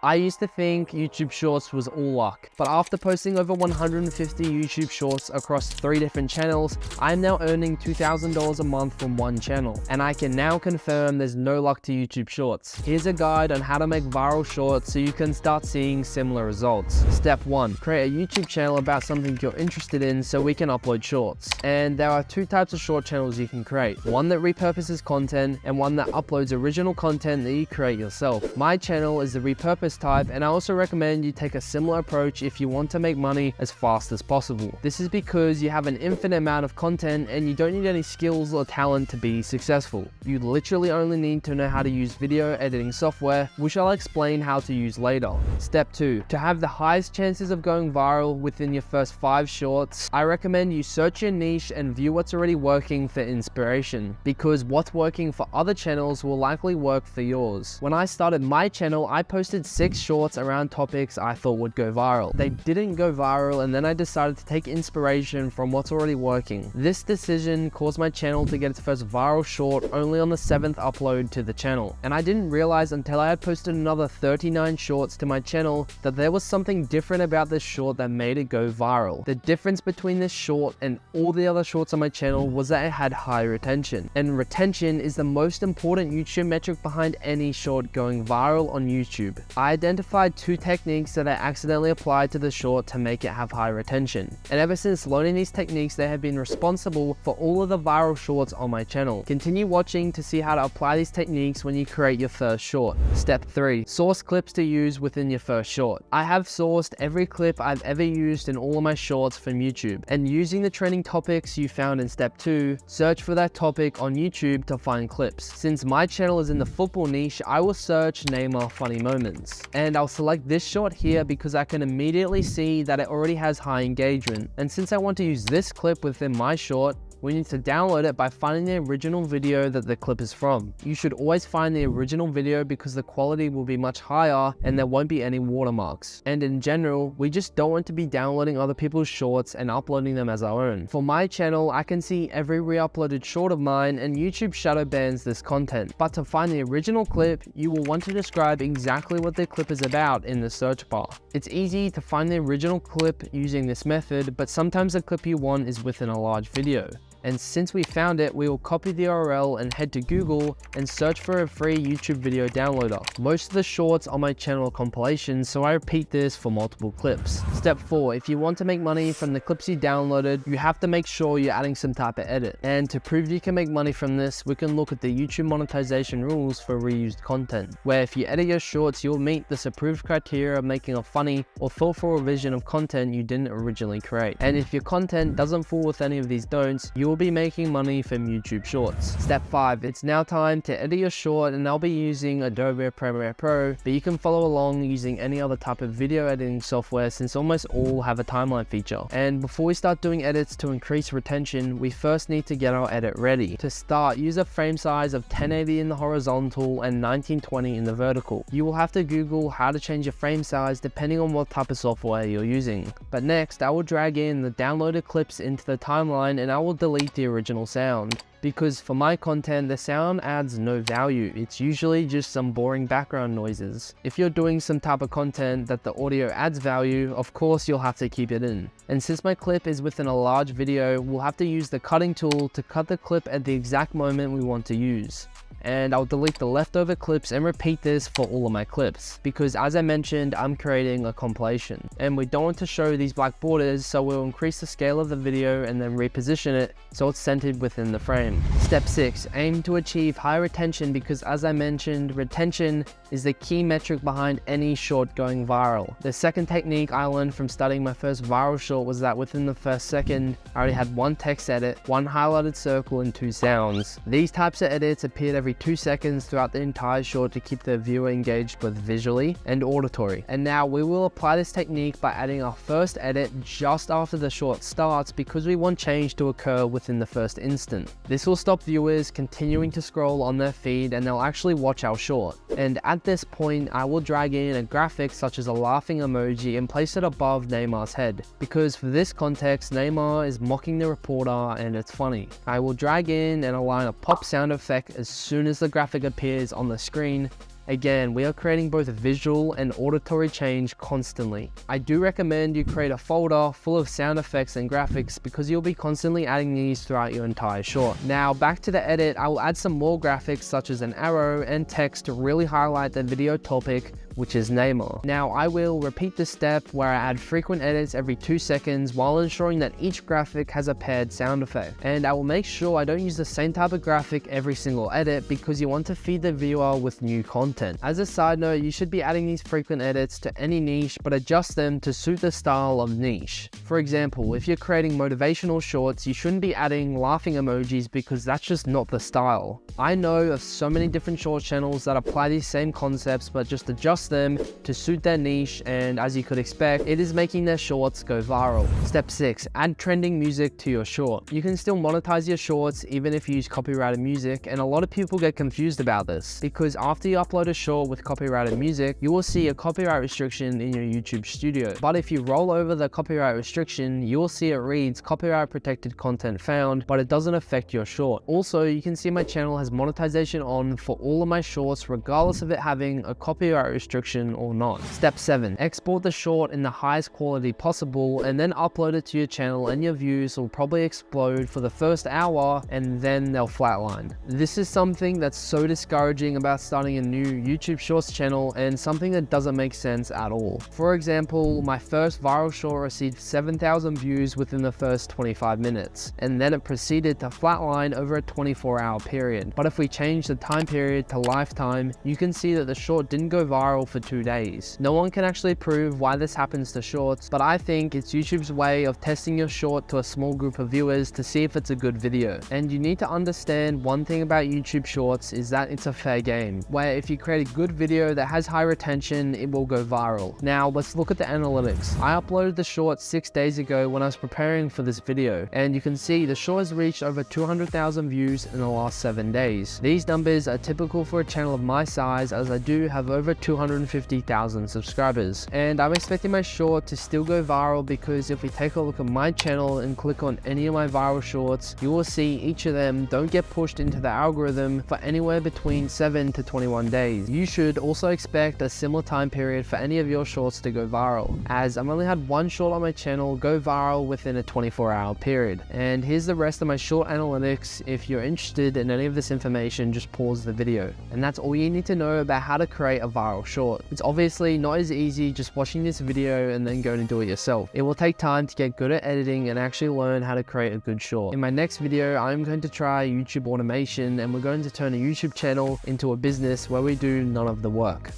I used to think YouTube Shorts was all luck, but after posting over 150 YouTube Shorts across 3 different channels, I'm now earning $2,000 a month from one channel, and I can now confirm there's no luck to YouTube Shorts. Here's a guide on how to make viral shorts so you can start seeing similar results. Step 1. Create a YouTube channel about something you're interested in so we can upload shorts. And there are 2 types of short channels you can create. One that repurposes content and one that uploads original content that you create yourself. My channel is the repurpose type, and I also recommend you take a similar approach if you want to make money as fast as possible. This is because you have an infinite amount of content and you don't need any skills or talent to be successful. You literally only need to know how to use video editing software, which I'll explain how to use later. Step 2. To have the highest chances of going viral within your first 5 shorts, I recommend you search your niche and view what's already working for inspiration, because what's working for other channels will likely work for yours. When I started my channel, I posted 6 shorts around topics I thought would go viral. They didn't go viral, and then I decided to take inspiration from what's already working. This decision caused my channel to get its first viral short only on the 7th upload to the channel, and I didn't realize until I had posted another 39 shorts to my channel that there was something different about this short that made it go viral. The difference between this short and all the other shorts on my channel was that it had high retention, and retention is the most important YouTube metric behind any short going viral on YouTube. I identified 2 techniques that I accidentally applied to the short to make it have high retention, and ever since learning these techniques, they have been responsible for all of the viral shorts on my channel. Continue watching to see how to apply these techniques when you create your first short. Step 3. Source clips to use within your first short. I have sourced every clip I've ever used in all of my shorts from YouTube, and using the trending topics you found in step 2, search for that topic on YouTube to find clips. Since my channel is in the football niche, I will search Neymar funny moments, and I'll select this short here because I can immediately see that it already has high engagement. And since I want to use this clip within my short, we need to download it by finding the original video that the clip is from. You should always find the original video because the quality will be much higher and there won't be any watermarks. And in general, we just don't want to be downloading other people's shorts and uploading them as our own. For my channel, I can see every re-uploaded short of mine, and YouTube shadow bans this content. But to find the original clip, you will want to describe exactly what the clip is about in the search bar. It's easy to find the original clip using this method, but sometimes the clip you want is within a large video. And since we found it, we will copy the URL and head to Google and search for a free YouTube video downloader. Most of the shorts on my channel are compilations, so I repeat this for multiple clips. Step 4. If you want to make money from the clips you downloaded, you have to make sure you're adding some type of edit. And to prove you can make money from this, we can look at the YouTube monetization rules for reused content, where if you edit your shorts, you'll meet this approved criteria of making a funny or thoughtful revision of content you didn't originally create. And if your content doesn't fall with any of these don'ts, you will be making money from YouTube Shorts. Step 5. It's now time to edit your short, and I'll be using Adobe Premiere Pro, but you can follow along using any other type of video editing software since almost all have a timeline feature. And before we start doing edits to increase retention, we first need to get our edit ready. To start, use a frame size of 1080 in the horizontal and 1920 in the vertical. You will have to Google how to change your frame size depending on what type of software you're using. But next, I will drag in the downloaded clips into the timeline, and I will delete the original sound, because for my content the sound adds no value. It's usually just some boring background noises. If you're doing some type of content that the audio adds value, of course you'll have to keep it in. And since my clip is within a large video, we'll have to use the cutting tool to cut the clip at the exact moment we want to use. And I'll delete the leftover clips and repeat this for all of my clips, because as I mentioned, I'm creating a compilation and we don't want to show these black borders, so we'll increase the scale of the video and then reposition it so it's centered within the frame. Step 6. Aim to achieve high retention, because as I mentioned, retention is the key metric behind any short going viral. The second technique I learned from studying my first viral short was that within the first second, I already had 1 text edit, 1 highlighted circle, and 2 sounds. These types of edits appeared every 2 seconds throughout the entire short to keep the viewer engaged both visually and auditory. And now we will apply this technique by adding our first edit just after the short starts, because we want change to occur within the first instant. This will stop viewers continuing to scroll on their feed, and they'll actually watch our short. And at this point, I will drag in a graphic such as a laughing emoji and place it above Neymar's head, because for this context, Neymar is mocking the reporter and it's funny. I will drag in and align a pop sound effect as soon as the graphic appears on the screen, Again, we are creating both visual and auditory change constantly. I do recommend you create a folder full of sound effects and graphics because you'll be constantly adding these throughout your entire short. Now back to the edit, I will add some more graphics such as an arrow and text to really highlight the video topic, which is Neymar. Now I will repeat this step where I add frequent edits every 2 seconds while ensuring that each graphic has a paired sound effect. And I will make sure I don't use the same type of graphic every single edit because you want to feed the viewer with new content. As a side note, you should be adding these frequent edits to any niche but adjust them to suit the style of niche. For example, if you're creating motivational shorts, you shouldn't be adding laughing emojis because that's just not the style. I know of so many different short channels that apply these same concepts but just adjust them to suit their niche, and as you could expect, it is making their shorts go viral. Step 6. Add trending music to your short. You can still monetize your shorts even if you use copyrighted music, and a lot of people get confused about this because after you upload a short with copyrighted music, you will see a copyright restriction in your YouTube studio. But if you roll over the copyright restriction, you will see it reads copyright protected content found, but it doesn't affect your short. Also, you can see my channel has monetization on for all of my shorts regardless of it having a copyright restriction or not. Step 7. Export the short in the highest quality possible and then upload it to your channel, and your views will probably explode for the first hour and then they'll flatline. This is something that's so discouraging about starting a new YouTube Shorts channel and something that doesn't make sense at all. For example, my first viral short received 7,000 views within the first 25 minutes, and then it proceeded to flatline over a 24-hour period. But if we change the time period to lifetime, you can see that the short didn't go viral for 2 days. No one can actually prove why this happens to shorts, but I think it's YouTube's way of testing your short to a small group of viewers to see if it's a good video. And you need to understand one thing about YouTube Shorts is that it's a fair game, where if you create a good video that has high retention, it will go viral. Now let's look at the analytics. I uploaded the short 6 days ago when I was preparing for this video, and you can see the short has reached over 200,000 views in the last 7 days. These numbers are typical for a channel of my size, as I do have over 250,000 subscribers, and I'm expecting my short to still go viral because if we take a look at my channel and click on any of my viral shorts, you will see each of them don't get pushed into the algorithm for anywhere between 7 to 21 days. You should also expect a similar time period for any of your shorts to go viral, as I've only had one short on my channel go viral within a 24-hour period. And here's the rest of my short analytics. If you're interested in any of this information, just pause the video. And that's all you need to know about how to create a viral short. It's obviously not as easy just watching this video and then going to do it yourself. It will take time to get good at editing and actually learn how to create a good short. In my next video, I'm going to try YouTube automation, and we're going to turn a YouTube channel into a business where we do none of the work.